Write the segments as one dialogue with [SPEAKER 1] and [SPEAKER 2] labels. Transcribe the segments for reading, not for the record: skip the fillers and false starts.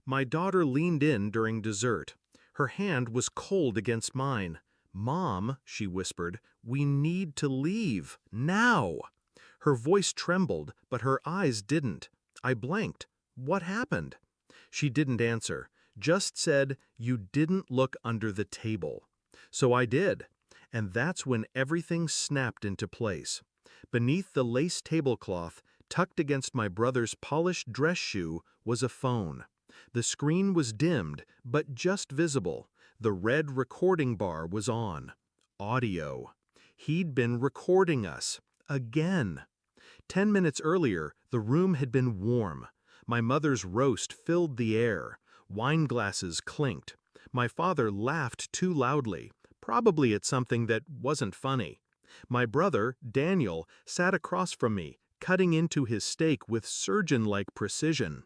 [SPEAKER 1] My daughter leaned in during dessert. Her hand was cold against mine. "Mom," she whispered, "we need to leave. Now!" Her voice trembled, but her eyes didn't. I blanked. What happened? She didn't answer, just said, "You didn't look under the table." So I did. And that's when everything snapped into place. Beneath the lace tablecloth, tucked against my brother's polished dress shoe, was a phone. The screen was dimmed, but just visible. The red recording bar was on. Audio. He'd been recording us. Again. 10 minutes earlier, the room had been warm. My mother's roast filled the air. Wine glasses clinked. My father laughed too loudly, probably at something that wasn't funny. My brother, Daniel, sat across from me, cutting into his steak with surgeon-like precision.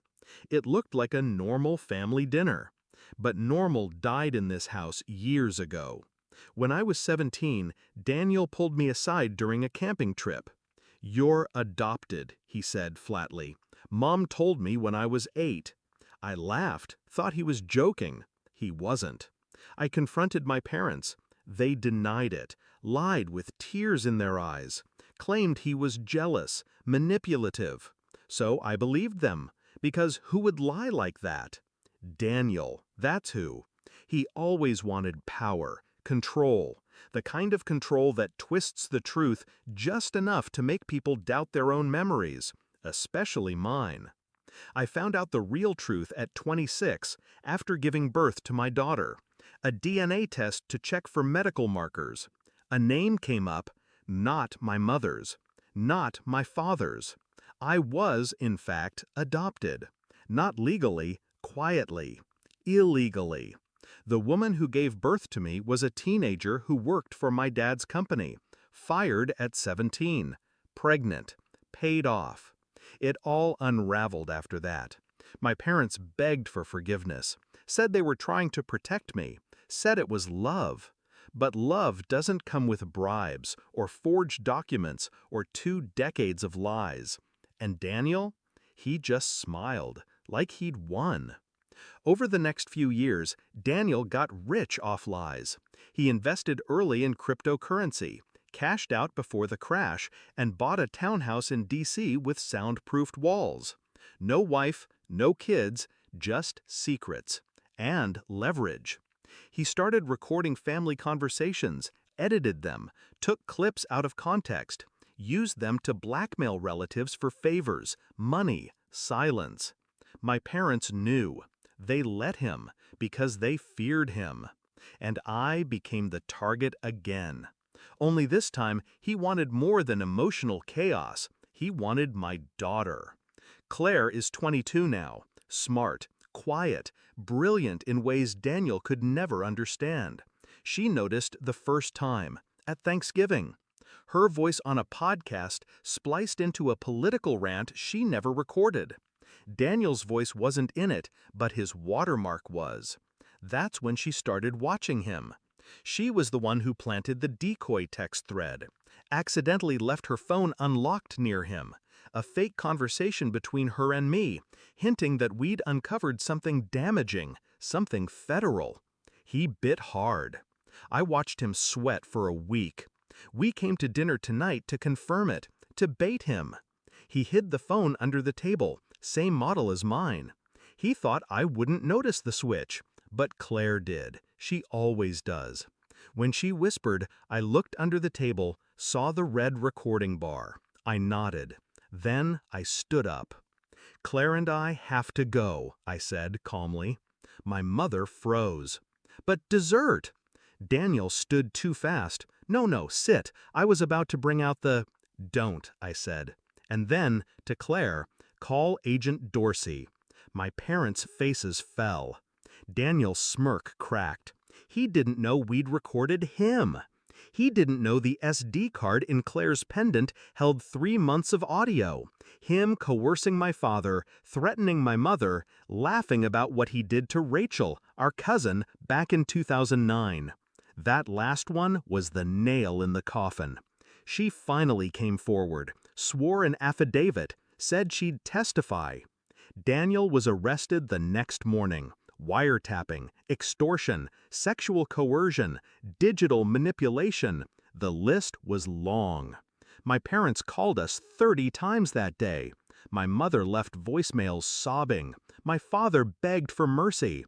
[SPEAKER 1] It looked like a normal family dinner. But normal died in this house years ago. When I was 17, Daniel pulled me aside during a camping trip. "You're adopted," he said flatly. "Mom told me when I was 8. I laughed, thought he was joking. He wasn't. I confronted my parents. They denied it, lied with tears in their eyes, claimed he was jealous, manipulative. So I believed them, because who would lie like that? Daniel, that's who. He always wanted power, control, the kind of control that twists the truth just enough to make people doubt their own memories, especially mine. I found out the real truth at 26 after giving birth to my daughter. A DNA test to check for medical markers. A name came up, not my mother's, not my father's. I was, in fact, adopted. Not legally, quietly, illegally. The woman who gave birth to me was a teenager who worked for my dad's company, fired at 17, pregnant, paid off. It all unraveled after that. My parents begged for forgiveness, said they were trying to protect me, said it was love. But love doesn't come with bribes or forged documents or 2 decades of lies. And Daniel? He just smiled, like he'd won. Over the next few years, Daniel got rich off lies. He invested early in cryptocurrency, cashed out before the crash, and bought a townhouse in D.C. with soundproofed walls. No wife, no kids, just secrets. And leverage. He started recording family conversations, edited them, took clips out of context, used them to blackmail relatives for favors, money, silence. My parents knew. They let him because they feared him. And I became the target again. Only this time, he wanted more than emotional chaos. He wanted my daughter. Claire is 22 now, smart, quiet, brilliant in ways Daniel could never understand. She noticed the first time, at Thanksgiving. Her voice on a podcast spliced into a political rant she never recorded. Daniel's voice wasn't in it, but his watermark was. That's when she started watching him. She was the one who planted the decoy text thread, accidentally left her phone unlocked near him, a fake conversation between her and me, hinting that we'd uncovered something damaging, something federal. He bit hard. I watched him sweat for a week. We came to dinner tonight to confirm it, to bait him. He hid the phone under the table, same model as mine. He thought I wouldn't notice the switch, but Claire did. She always does. When she whispered, I looked under the table, saw the red recording bar. I nodded. Then I stood up. "Claire and I have to go," I said calmly. My mother froze. "But dessert!" Daniel stood too fast. No, sit. I was about to bring out the... "Don't," I said. And then, to Claire, "Call Agent Dorsey." My parents' faces fell. Daniel's smirk cracked. He didn't know we'd recorded him. He didn't know the SD card in Claire's pendant held 3 months of audio. Him coercing my father, threatening my mother, laughing about what he did to Rachel, our cousin, back in 2009. That last one was the nail in the coffin. She finally came forward, swore an affidavit, said she'd testify. Daniel was arrested the next morning. Wiretapping, extortion, sexual coercion, digital manipulation. The list was long. My parents called us 30 times that day. My mother left voicemails sobbing. My father begged for mercy.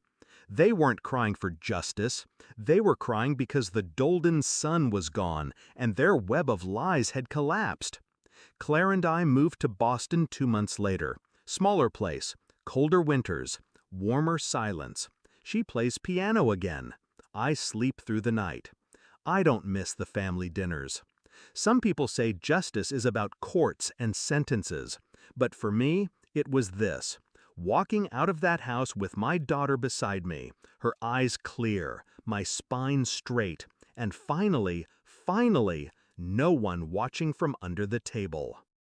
[SPEAKER 1] They weren't crying for justice. They were crying because the Dolden sun was gone and their web of lies had collapsed. Claire and I moved to Boston 2 months later. Smaller place, colder winters, warmer silence. She plays piano again. I sleep through the night. I don't miss the family dinners. Some people say justice is about courts and sentences, but for me, it was this. Walking out of that house with my daughter beside me, her eyes clear, my spine straight, and finally, no one watching from under the table.